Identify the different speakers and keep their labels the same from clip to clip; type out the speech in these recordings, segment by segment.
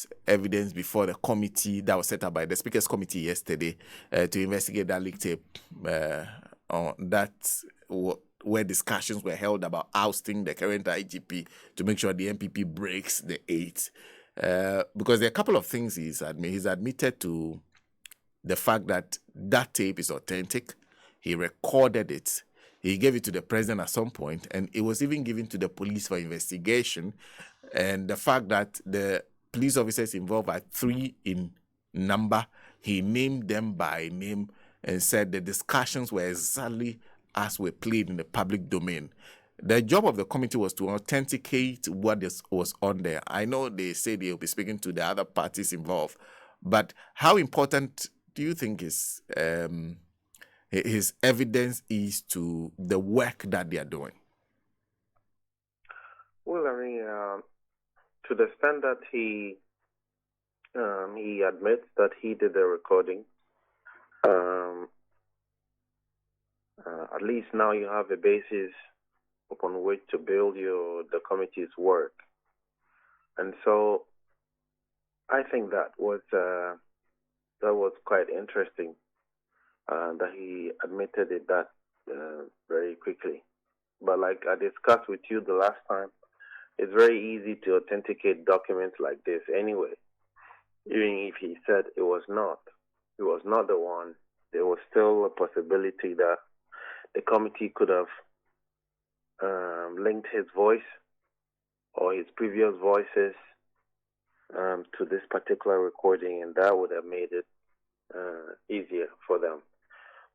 Speaker 1: this evidence before the committee that was set up by the Speaker's Committee yesterday to investigate that leak tape. Where discussions were held about ousting the current IGP to make sure the NPP breaks the 8. Because there are a couple of things he's admitted to the fact that that tape is authentic. He recorded it. He gave it to the president at some point, and it was even given to the police for investigation. And the fact that the police officers involved are 3 in number, he named them by name and said the discussions were exactly as were played in the public domain. The job of the committee was to authenticate what was on there. I know they say they'll be speaking to the other parties involved, but how important do you think his evidence is to the work that they are doing?
Speaker 2: Well, I mean, to the extent that he admits that he did the recording, at least now you have a basis upon which to build the committee's work. And so I think that was quite interesting that he admitted it that very quickly. But like I discussed with you the last time, it's very easy to authenticate documents like this anyway. Even if he said it was not the one, there was still a possibility that the committee could have linked his voice or his previous voices to this particular recording, and that would have made it easier for them.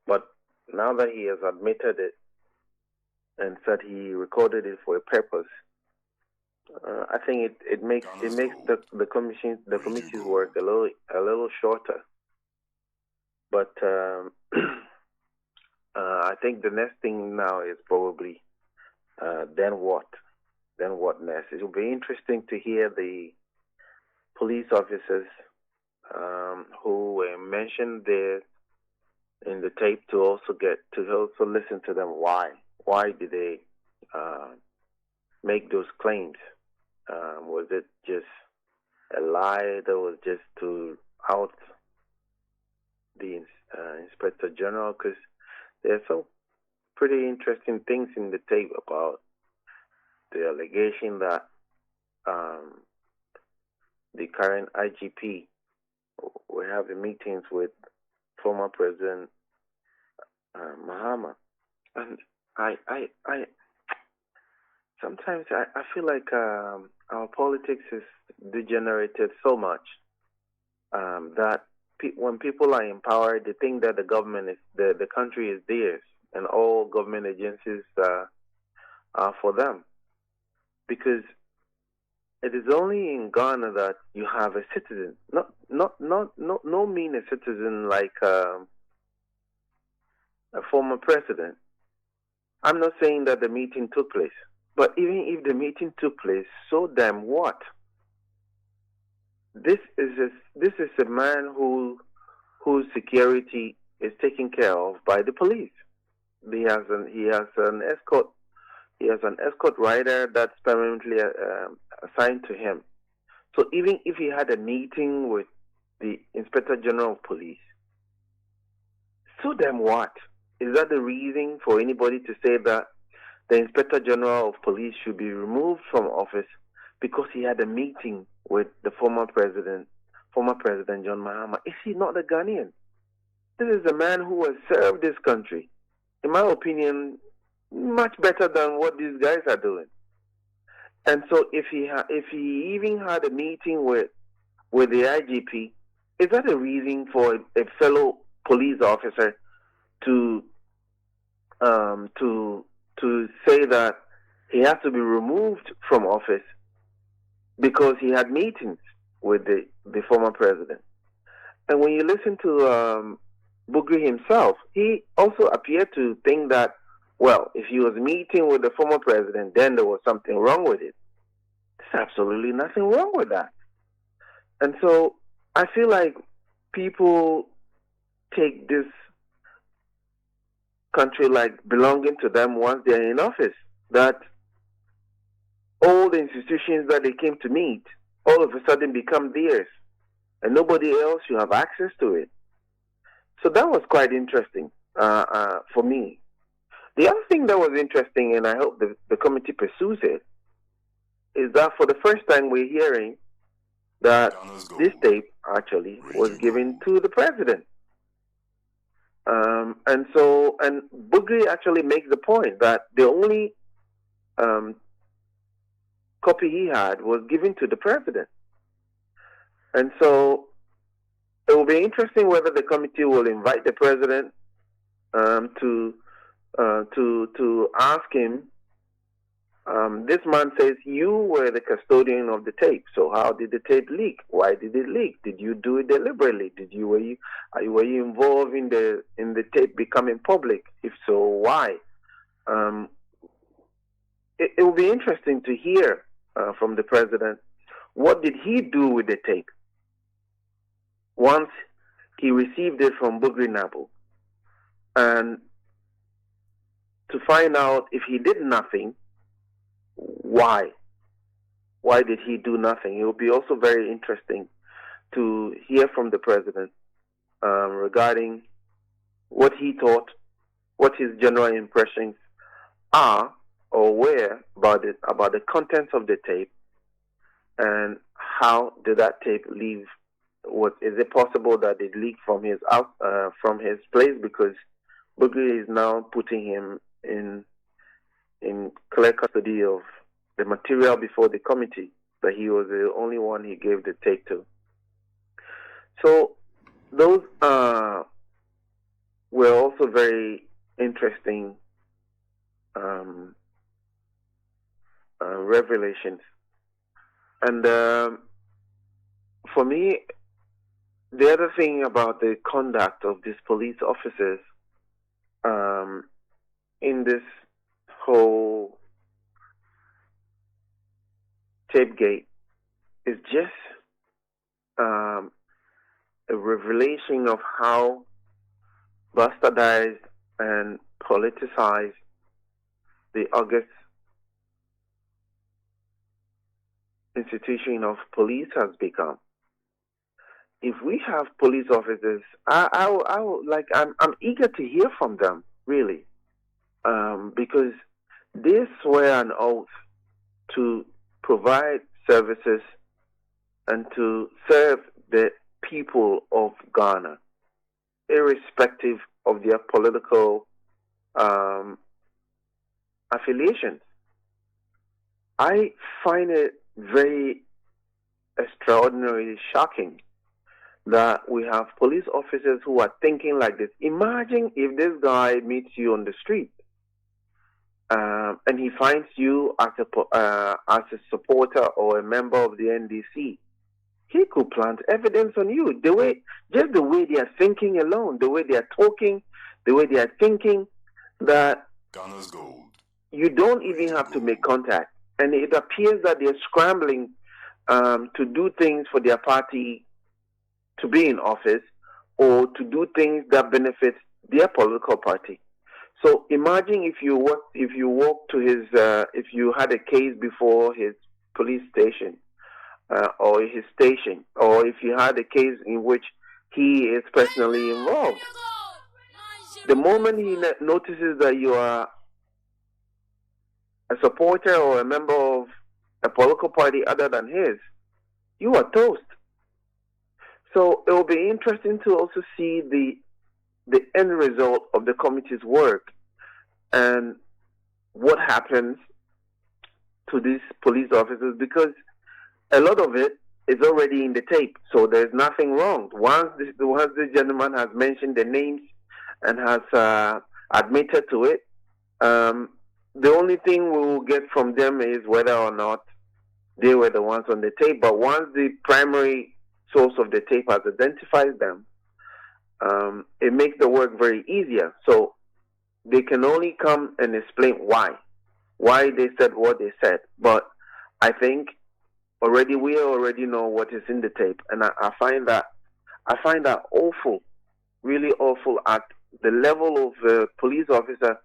Speaker 2: But now that he has admitted it and said he recorded it for a purpose, I think it makes the committee's work a little shorter. But I think the next thing now is probably then what? Then what next? It will be interesting to hear the police officers who were mentioned there in the tape to also listen to them. Why did they make those claims? Was it just a lie that was just to out the Inspector General? Because there's some pretty interesting things in the tape about the allegation that the current IGP will have meetings with former President Mahama. And I sometimes I feel like our politics is degenerated so much that when people are in power, they think that the government is the country is theirs, and all government agencies are for them. Because it is only in Ghana that you have a citizen, no mean a citizen like a former president. I'm not saying that the meeting took place, but even if the meeting took place, so damn what? This is a man whose security is taken care of by the police. He has an escort. He has an escort rider that's permanently assigned to him. So even if he had a meeting with the Inspector General of Police, so then what? Is that the reason for anybody to say that the Inspector General of Police should be removed from office because he had a meeting with the former President John Mahama? Is he not a Ghanaian? This is a man who has served this country, in my opinion, much better than what these guys are doing. And so if he even had a meeting with the IGP, is that a reason for a fellow police officer to say that he has to be removed from office because he had meetings with the former president? And when you listen to Bugri himself, he also appeared to think that, well, if he was meeting with the former president, then there was something wrong with it. There's absolutely nothing wrong with that. And so I feel like people take this country like belonging to them once they're in office, that all the institutions that they came to meet, all of a sudden become theirs, and nobody else should have access to it. So that was quite interesting for me. The other thing that was interesting, and I hope the committee pursues it, is that for the first time we're hearing that this tape actually was given to the president. And Bugri actually makes the point that the only copy he had was given to the president. And so it will be interesting whether the committee will invite the president to ask him. This man says, you were the custodian of the tape. So how did the tape leak? Why did it leak? Did you do it deliberately? Were you involved in the tape becoming public? If so, why? It will be interesting to hear from the president, what did he do with the tape once he received it from Bugri Naabu? And to find out if he did nothing, why? Why did he do nothing? It will be also very interesting to hear from the president regarding what he thought, what his general impressions are or were about the contents of the tape, and how did that tape leave? Is it possible that it leaked from his place, because Bugri is now putting him in clear custody of the material before the committee, but he was the only one he gave the tape to. So those were also very interesting revelations. And for me, the other thing about the conduct of these police officers in this whole tape gate is just a revelation of how bastardized and politicized the august institution of police has become. If we have police officers, I'm eager to hear from them, really, because they swear an oath to provide services and to serve the people of Ghana, irrespective of their political affiliations. I find it very extraordinarily shocking that we have police officers who are thinking like this. Imagine if this guy meets you on the street and he finds you as a supporter or a member of the NDC. He could plant evidence on you. The way they are thinking alone, the way they are talking, the way they are thinking, that
Speaker 3: Ghana's gold.
Speaker 2: You don't even have to make contact. And it appears that they're scrambling to do things for their party to be in office, or to do things that benefit their political party. So imagine if you walk to his, if you had a case before his police station, or his station, or if you had a case in which he is personally involved. The moment he notices that you are a supporter or a member of a political party other than his, you are toast. So it will be interesting to also see the end result of the committee's work and what happens to these police officers, because a lot of it is already in the tape, so there's nothing wrong. Once this gentleman has mentioned the names and has admitted to it, the only thing we will get from them is whether or not they were the ones on the tape. But once the primary source of the tape has identified them, it makes the work very easier. So they can only come and explain why they said what they said. But I think we already know what is in the tape, and I find that awful, really awful, at the level of a police officer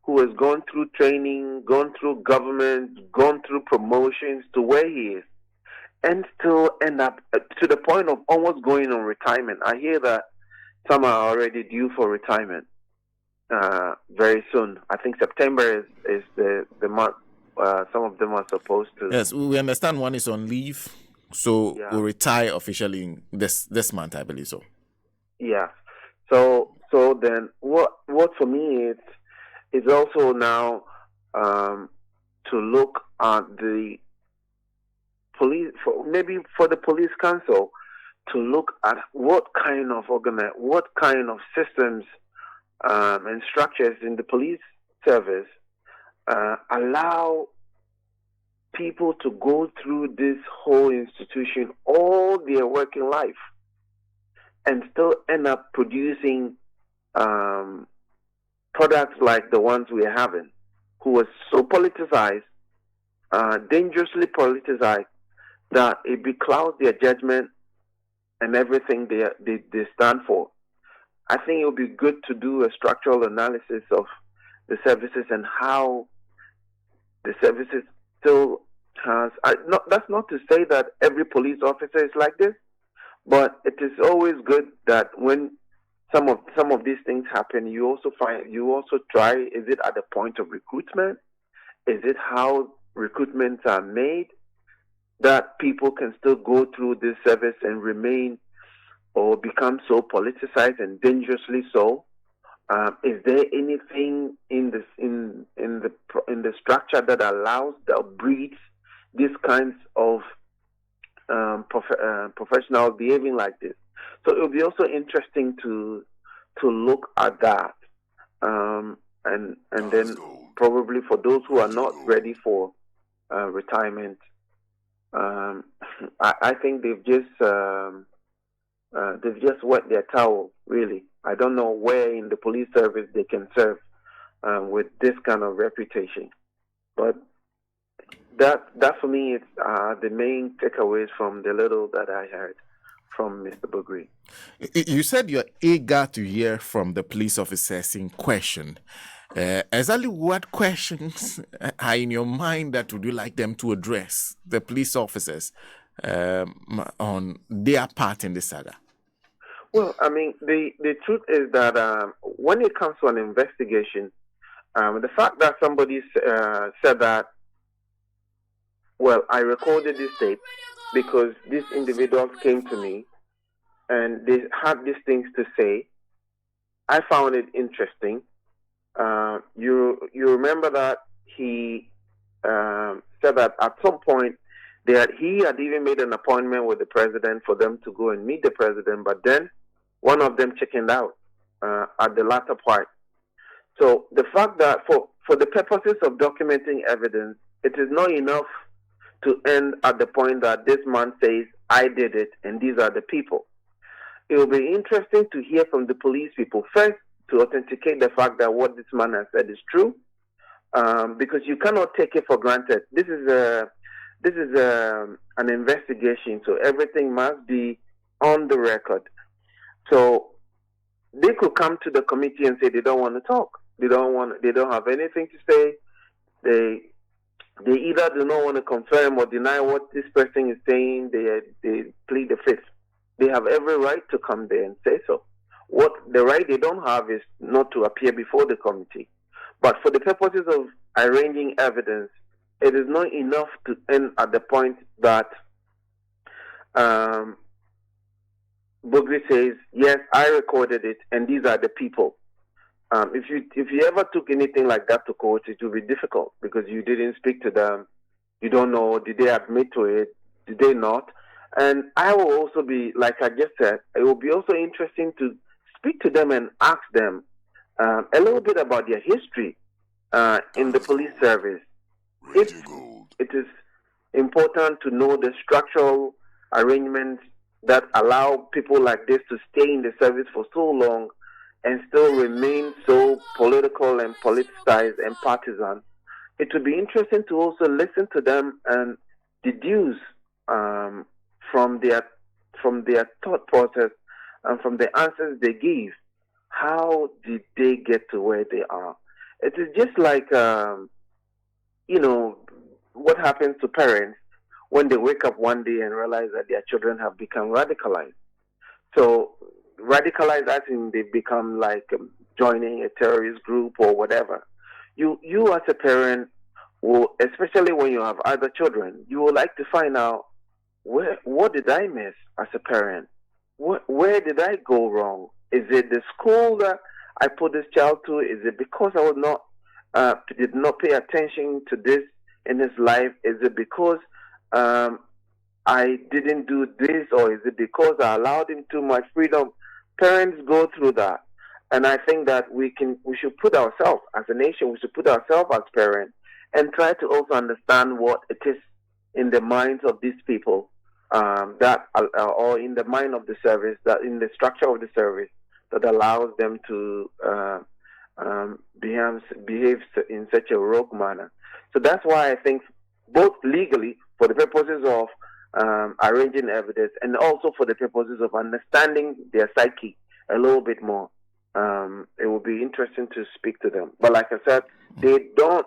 Speaker 2: who has gone through training, gone through government, gone through promotions to where he is, and still end up to the point of almost going on retirement. I hear that some are already due for retirement very soon. I think September is the month. Some of them are supposed to.
Speaker 1: Yes, we understand one is on leave, so
Speaker 2: Yeah.
Speaker 1: will retire officially in this month, I believe so.
Speaker 2: Yeah. So then what for me is also now to look at the police, maybe for the police council to look at what kind of systems and structures in the police service allow people to go through this whole institution all their working life and still end up producing products like the ones we are having, who are so politicized, dangerously politicized, that it beclouds their judgment and everything they stand for. I think it would be good to do a structural analysis of the services and how the services still has. That's not to say that every police officer is like this, but it is always good that when some of these things happen, you also try. Is it at the point of recruitment? Is it how recruitments are made that people can still go through this service and remain or become so politicized and dangerously so? Is there anything in the structure that breeds these kinds of professionals behaving like this? So it will be also interesting to look at that, and then probably for those who are not ready for retirement, I think they've just wet their towel. Really, I don't know where in the police service they can serve with this kind of reputation, but that for me is the main takeaways from the little that I heard from Mr. Bugri.
Speaker 1: You said you're eager to hear from the police officers in question. Exactly what questions are in your mind that would you like them to address, the police officers, on their part in the saga?
Speaker 2: Well, I mean, the truth is that when it comes to an investigation, the fact that somebody said that, well, I recorded this tape because these individuals came to me and they had these things to say. I found it interesting. You remember that he said that at some point he had even made an appointment with the president for them to go and meet the president, but then one of them chickened out at the latter part. So the fact that for the purposes of documenting evidence, it is not enough to end at the point that this man says, I did it, and these are the people. It will be interesting to hear from the police people first to authenticate the fact that what this man has said is true, because you cannot take it for granted. This is an investigation, so everything must be on the record. So they could come to the committee and say they don't want to talk. They don't have anything to say. They either do not want to confirm or deny what this person is saying. They plead the fifth. They have every right to come there and say so. What the right they don't have is not to appear before the committee. But for the purposes of arranging evidence, it is not enough to end at the point that Bugri says, yes, I recorded it, and these are the people. If you ever took anything like that to court, it will be difficult because you didn't speak to them. You don't know, did they admit to it? Did they not? And I will also be, like I just said, it will be also interesting to speak to them and ask them a little bit about their history in the police service. It is important to know the structural arrangements that allow people like this to stay in the service for so long and still remain so political and politicized and partisan. It would be interesting to also listen to them and deduce from their thought process and from the answers they give, how did they get to where they are? It is just like what happens to parents when they wake up one day and realize that their children have become radicalized. So radicalized as in they become like joining a terrorist group or whatever. You as a parent will, especially when you have other children, you would like to find out what did I miss as a parent? Where did I go wrong? Is it the school that I put this child to? Is it because I was not did not pay attention to this in his life? Is it because I didn't do this, or is it because I allowed him too much freedom? Parents go through that, and I think that we should put ourselves as a nation, we should put ourselves as parents, and try to also understand what it is in the minds of these people that, or in the mind of the service, that in the structure of the service that allows them to behave in such a rogue manner. So that's why I think both legally, for the purposes of arranging evidence, and also for the purposes of understanding their psyche a little bit more, it will be interesting to speak to them. But like I said, they don't.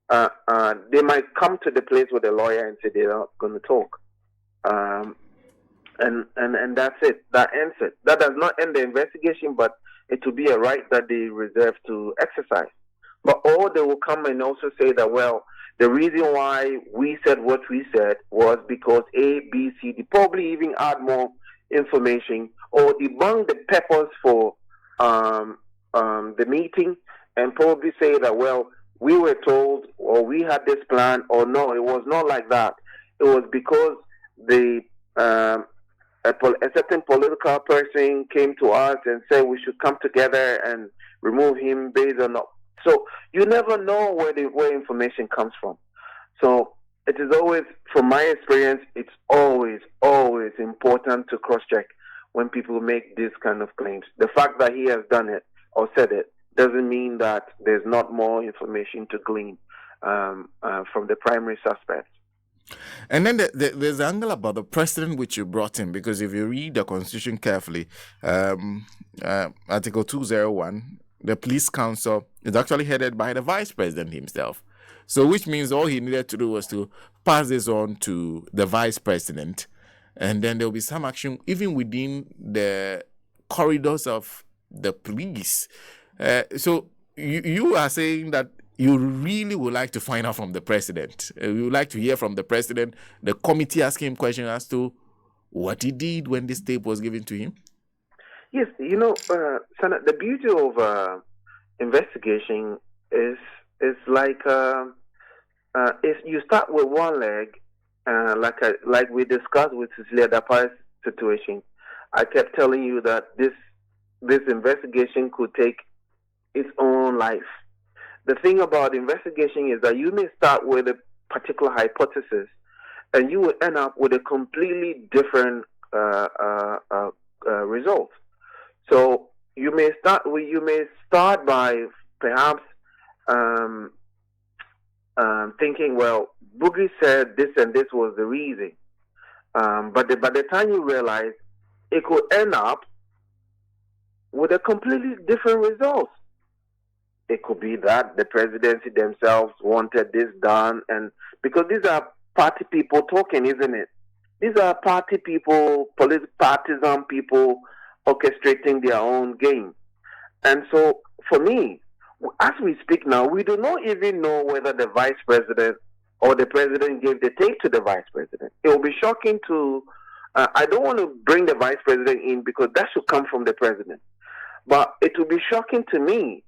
Speaker 2: They might come to the place with a lawyer and say they're not going to talk, and that's it. That ends it. That does not end the investigation, but it will be a right that they reserve to exercise. But or they will come and also say that, well, the reason why we said what we said was because A, B, C, D, probably even add more information or debunk the purpose for the meeting, and probably say that, well, we were told or we had this plan, or no, it was not like that. It was because the a certain political person came to us and said we should come together and remove him based on. So you never know where information comes from. So it is always, from my experience, it's always important to cross-check when people make these kind of claims. The fact that he has done it or said it doesn't mean that there's not more information to glean from the primary suspects.
Speaker 1: And then there's the angle about the precedent which you brought in, because if you read the Constitution carefully, Article 201, the police council is actually headed by the vice president himself. So which means all he needed to do was to pass this on to the vice president, and then there will be some action even within the corridors of the police. So you are saying that you really would like to find out from the president. You would like to hear from the president, the committee asking him questions as to what he did when this tape was given to him?
Speaker 2: Yes, Sana, the beauty of investigation is like if you start with one leg, like we discussed with Cecilia DAMPARE's situation. I kept telling you that this investigation could take its own life. The thing about investigation is that you may start with a particular hypothesis, and you will end up with a completely different result. So you may start by perhaps thinking, well, Bugri said this and this was the reason, but by the time you realize, it could end up with a completely different result. It could be that the presidency themselves wanted this done, and because these are party people talking, isn't it? These are party people, partisan people orchestrating their own game. And so, for me, as we speak now, we do not even know whether the vice president or the president gave the tape to the vice president. It will be shocking to, I don't want to bring the vice president in because that should come from the president. But it will be shocking to me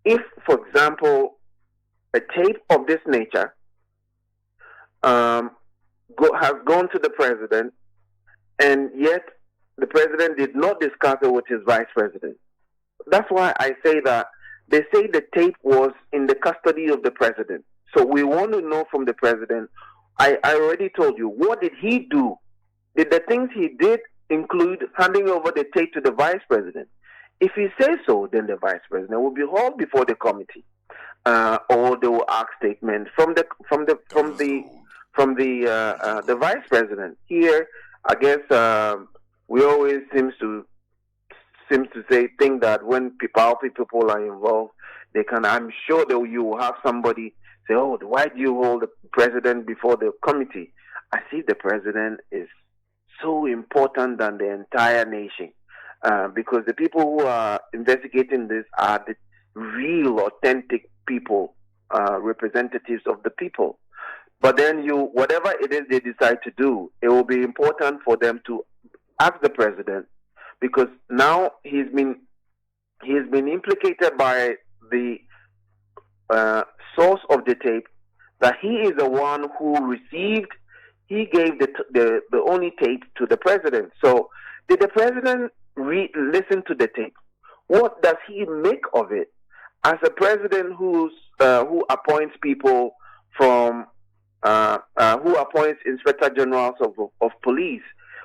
Speaker 2: if, for example, a tape of this nature has gone to the president, and yet the president did not discuss it with his vice president. That's why I say that they say the tape was in the custody of the president. So we want to know from the president. I already told you, what did he do? Did the things he did include handing over the tape to the vice president? If he says so, then the vice president will be hauled before the committee, or they will ask statement from the vice president. Here, I guess we always think that when powerful people are involved, they can. I'm sure that you will have somebody say, "Oh, why do you hold the president before the committee?" as if the president is so important than the entire nation. Because the people who are investigating this are the real, authentic people, representatives of the people. But then whatever it is they decide to do, it will be important for them to ask the president, because now he's been implicated by the source of the tape, that he is the one who received. He gave the only tape to the president. So did the president listen to the tape? What does he make of it? As a president who appoints people from who appoints inspector generals of police,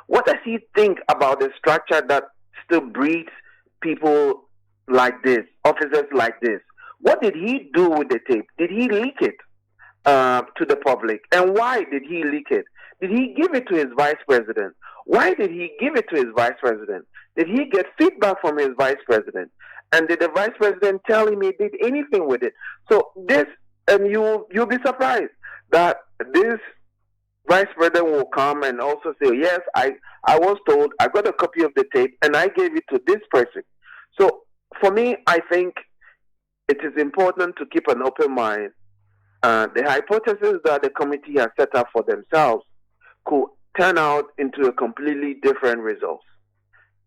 Speaker 2: what does he think about the structure that still breeds people like this, officers like this? What did he do with the tape? Did he leak it to the public? And why did he leak it? Did he give it to his vice president? Why did he give it to his vice president? Did he get feedback from his vice president? And did the vice president tell him he did anything with it? So this, and you'll be surprised that this vice president will come and also say, yes, I was told, I got a copy of the tape and I gave it to this person. So for me, I think it is important to keep an open mind. The hypothesis that the committee has set up for themselves could turn out into a completely different result.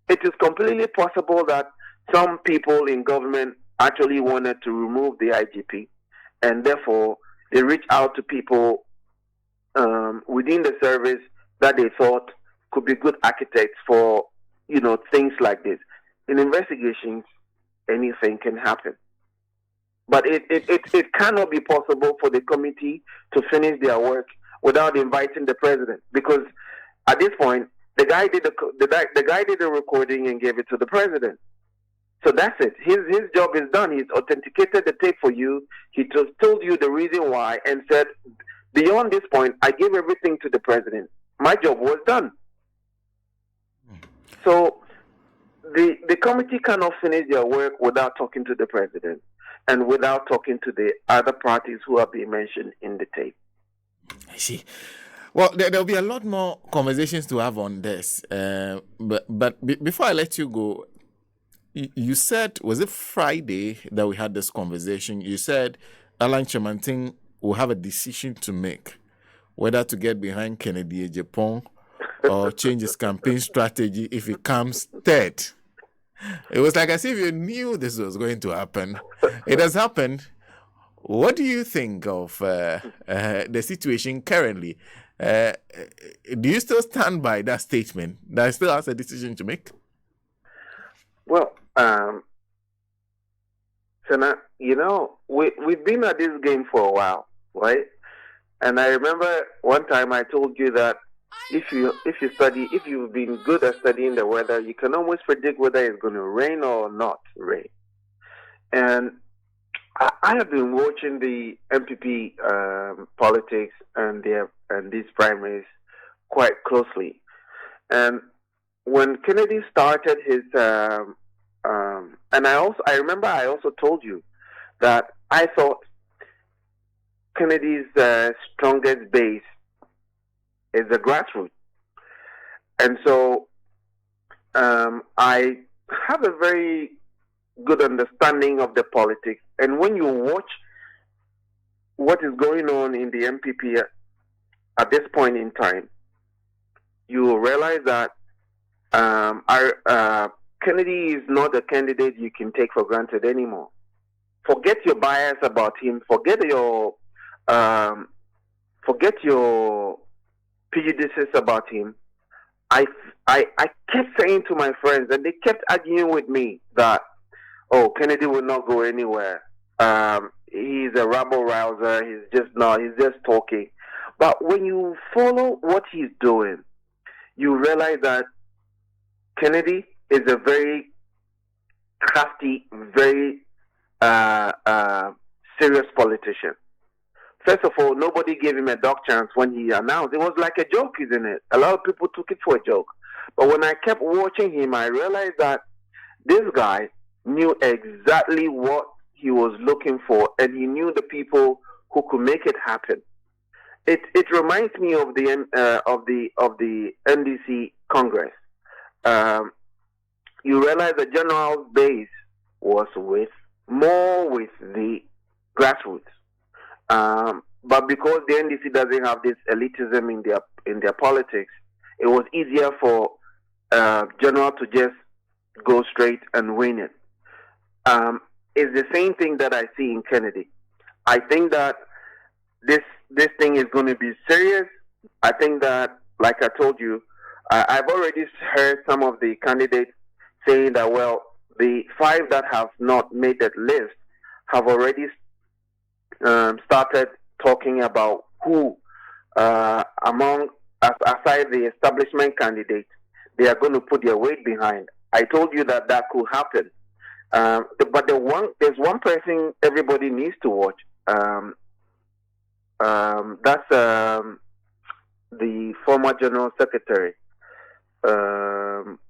Speaker 2: It is completely possible that some people in government actually wanted to remove the IGP, and therefore they reached out to people within the service that they thought could be good architects for, things like this. In investigations, anything can happen. But it cannot be possible for the committee to finish their work without inviting the president, because at this point the guy did the recording and gave it to the president. So that's it. His job is done. He's authenticated the tape for you. He just told you the reason why and said, beyond this point, I gave everything to the president. My job was done. So the committee cannot finish their work without talking to the president and without talking to the other parties who are being mentioned in the tape.
Speaker 1: I see. Well, there'll be a lot more conversations to have on this. But before I let you go, you said, was it Friday that we had this conversation? You said Alan Chemanting will have a decision to make, whether to get behind Kennedy Ejapong or change his campaign strategy if he comes third. It was like as if you knew this was going to happen. It has happened. What do you think of the situation currently? Do you still stand by that statement that he still has a decision to make?
Speaker 2: Well, Sana, we've been at this game for a while, right? And I remember one time I told you that if you've been good at studying the weather, you can almost predict whether it's going to rain or not rain. And I have been watching the MPP politics and these primaries quite closely. And when Kennedy started his, and I remember I also told you that I thought Kennedy's strongest base is the grassroots. And so I have a very good understanding of the politics. And when you watch what is going on in the MPP at this point in time, you will realize that Kennedy is not a candidate you can take for granted anymore. Forget your bias about him. Forget your prejudices about him. I kept saying to my friends, and they kept arguing with me that, Kennedy will not go anywhere. He's a rabble rouser. He's just talking. But when you follow what he's doing, you realize that Kennedy is a very crafty, very serious politician. First of all, nobody gave him a dog chance when he announced. It was like a joke, isn't it? A lot of people took it for a joke. But when I kept watching him, I realized that this guy knew exactly what he was looking for, and he knew the people who could make it happen. it reminds me of the NDC Congress. Um, you realize the general base was more with the grassroots. But because the NDC doesn't have this elitism in their politics, it was easier for general to just go straight and win it. It's the same thing that I see in Kennedy. I think that this thing is going to be serious. I think that, like I told you, I've already heard some of the candidates saying that, well, the 5 that have not made that list have already started talking about who aside the establishment candidates, they are going to put their weight behind. I told you that could happen. But there's one person everybody needs to watch. That's the former General Secretary.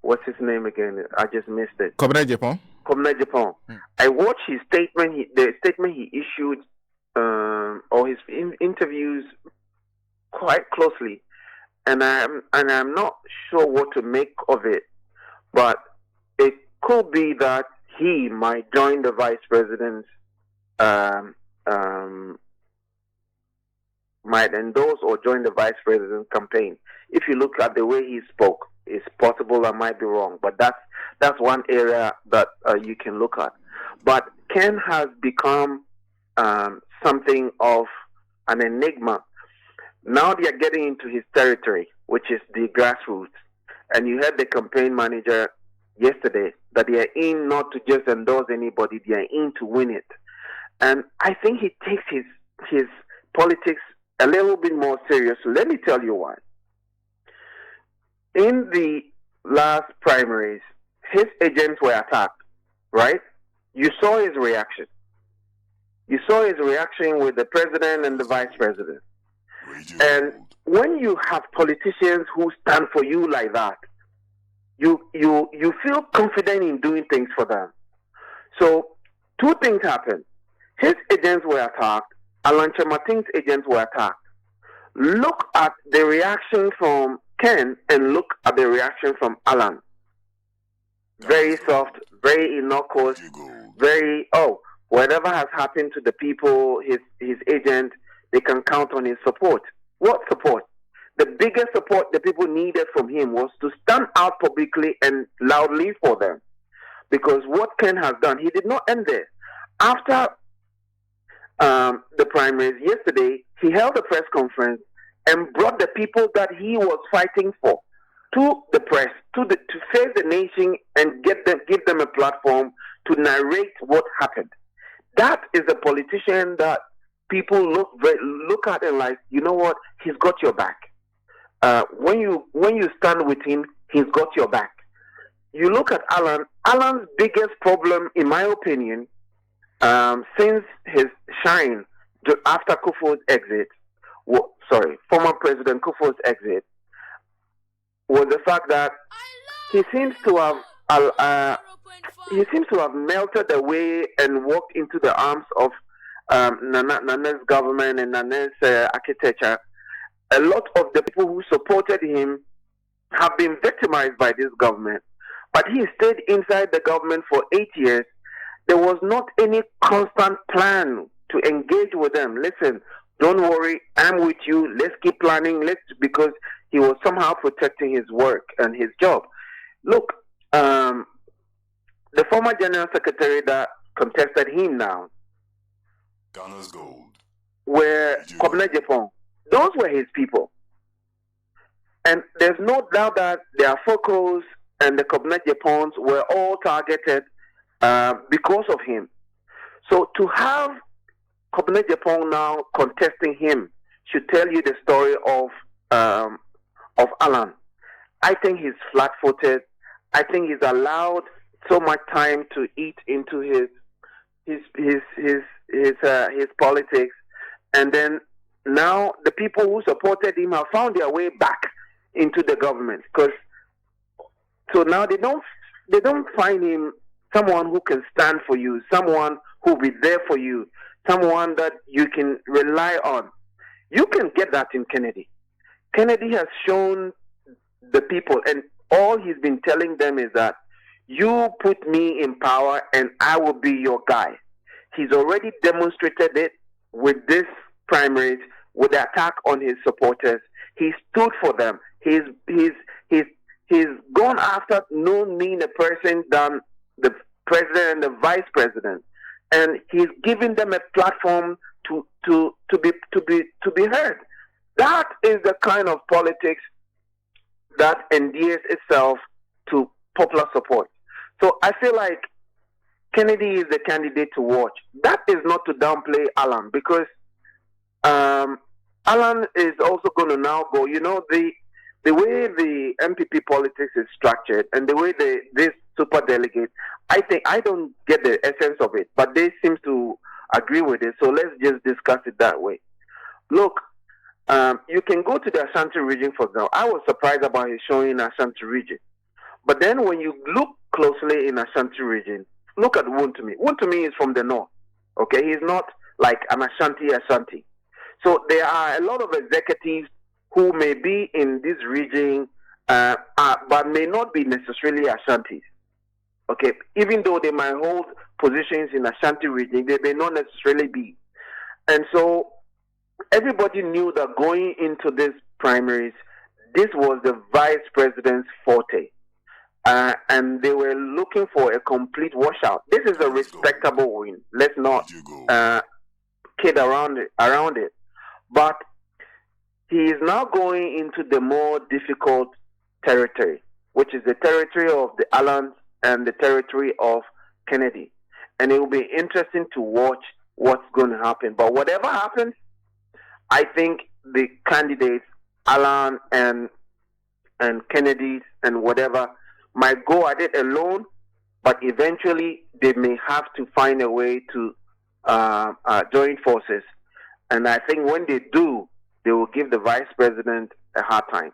Speaker 2: What's his name again? I just missed it.
Speaker 1: Kobna Japan.
Speaker 2: I watched his statement. The statement he issued, or his interviews, quite closely, and I'm not sure what to make of it. But it could be that he might join the vice president's, might endorse or join the vice president's campaign. If you look at the way he spoke, it's possible I might be wrong, but that's one area that you can look at. But Ken has become something of an enigma. Now they are getting into his territory, which is the grassroots. And you heard the campaign manager yesterday that they are in not to just endorse anybody, they are in to win it. And I think he takes his politics a little bit more serious. Let me tell you why. In the last primaries, his agents were attacked, right? You saw his reaction. You saw his reaction with the president and the vice president. And when you have politicians who stand for you like that, you feel confident in doing things for them. So 2 things happened. His agents were attacked. Alan Chamating's agents were attacked. Look at the reaction from Ken and look at the reaction from Alan. Very soft, very innocuous, very, whatever has happened to the people, his agent, they can count on his support. What support? The biggest support the people needed from him was to stand out publicly and loudly for them. Because what Ken has done, he did not end there. After the primaries yesterday, he held a press conference and brought the people that he was fighting for to the press, to face the nation and give them a platform to narrate what happened. That is a politician that people look at and like, you know what, he's got your back. When you stand with him, he's got your back. You look at Alan. Alan's biggest problem, in my opinion, since his shine after Kufuor's exit, former President Kufuor's exit, was the fact that he seems to have melted away and walked into the arms of Nana's government and Nana's architecture. A lot of the people who supported him have been victimized by this government. But he stayed inside the government for 8 years. There was not any constant plan to engage with them. Listen, don't worry, I'm with you. Let's keep planning. Because he was somehow protecting his work and his job. Look, the former general secretary that contested him now,
Speaker 3: Ghana's gold,
Speaker 2: were Kobna Japan. Those were his people. And there's no doubt that their focus and the Kobna Japans were all targeted because of him. So to have Kobna Japan now contesting him should tell you the story of Alan. I think he's flat-footed. I think he's allowed so much time to eat into his politics, and then now the people who supported him have found their way back into the government. So now they don't find him someone who can stand for you, someone who will be there for you, someone that you can rely on. You can get that in Kennedy. Kennedy has shown the people, and all he's been telling them is that you put me in power and I will be your guy. He's already demonstrated it with this primaries, with the attack on his supporters. He stood for them. He's gone after no meaner person than the president and the vice president, and he's giving them a platform to be heard. That is the kind of politics that endears itself to popular support. So I feel like Kennedy is the candidate to watch. That is not to downplay Alan, because Alan is also going to now go. You know, the way the MPP politics is structured and the way this super delegate, I think I don't get the essence of it, but they seem to agree with it. So let's just discuss it that way. Look, you can go to the Ashanti region for example. I was surprised about his showing in Ashanti region. But then when you look closely in Ashanti region, look at Wontumi. Wontumi is from the north. Okay, he's not like an Ashanti. So there are a lot of executives who may be in this region, but may not be necessarily Ashantis. Okay, even though they might hold positions in Ashanti region, they may not necessarily be. And so everybody knew that going into this primaries, this was the vice president's forte. And they were looking for a complete washout. This is a respectable win. Let's not kid around it. But he is now going into the more difficult territory, which is the territory of the Allans and the territory of Kennedy. And it will be interesting to watch what's going to happen. But whatever happens, I think the candidates, Allan and Kennedy and whatever, might go at it alone, but eventually they may have to find a way to join forces. And I think when they do, they will give the vice president a hard time.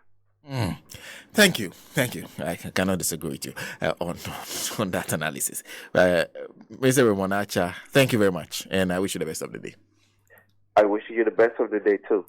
Speaker 1: Thank you. I cannot disagree with you on that analysis. Mr. Raymond, thank you very much, and I wish you the best of the day.
Speaker 2: I wish you the best of the day too.